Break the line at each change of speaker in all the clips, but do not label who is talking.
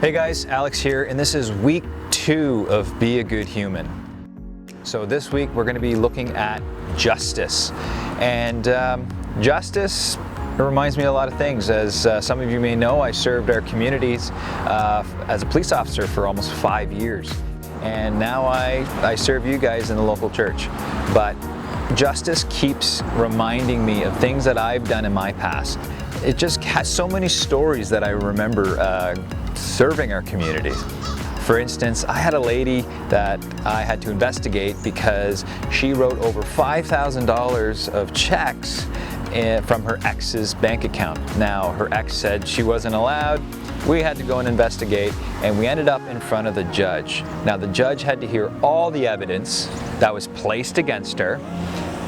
Hey guys, Alex here, and this is week 2 of Be a Good Human. So this week we're going to be looking at justice. And justice reminds me of a lot of things. As some of you may know, I served our communities as a police officer for almost 5 years. And now I serve you guys in the local church. But justice keeps reminding me of things that I've done in my past. It just has so many stories that I remember serving our communities. For instance, I had a lady that I had to investigate because she wrote over $5,000 of checks from her ex's bank account. Now, her ex said she wasn't allowed. We had to go and investigate, and we ended up in front of the judge. Now, the judge had to hear all the evidence that was placed against her,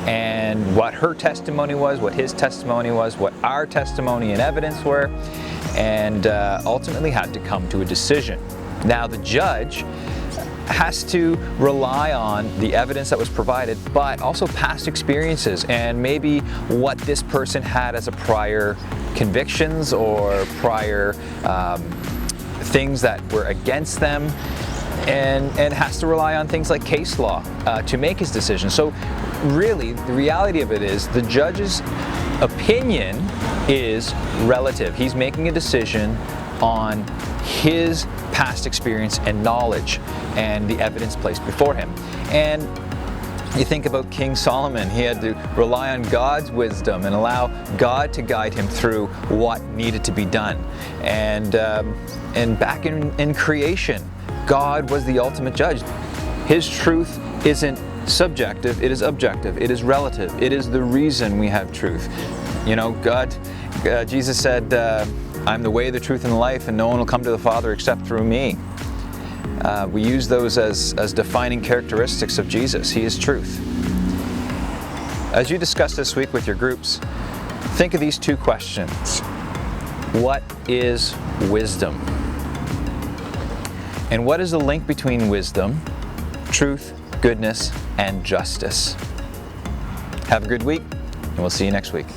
and what her testimony was, what his testimony was, what our testimony and evidence were, and ultimately had to come to a decision. Now, the judge has to rely on the evidence that was provided, but also past experiences and maybe what this person had as a prior convictions or prior things that were against them, and has to rely on things like case law to make his decision. So really, the reality of it is the judge's opinion is relative. He's making a decision on his past experience and knowledge and the evidence placed before him. And you think about King Solomon. He had to rely on God's wisdom and allow God to guide him through what needed to be done. And back in creation, God was the ultimate judge. His truth isn't subjective, it is objective, it is relative, it is the reason we have truth. You know, Jesus said, I'm the way, the truth, and the life, and no one will come to the Father except through me. We use those as defining characteristics of Jesus. He is truth. As you discuss this week with your groups, think of these 2 questions. What is wisdom? And what is the link between wisdom, truth, goodness, and justice? Have a good week, and we'll see you next week.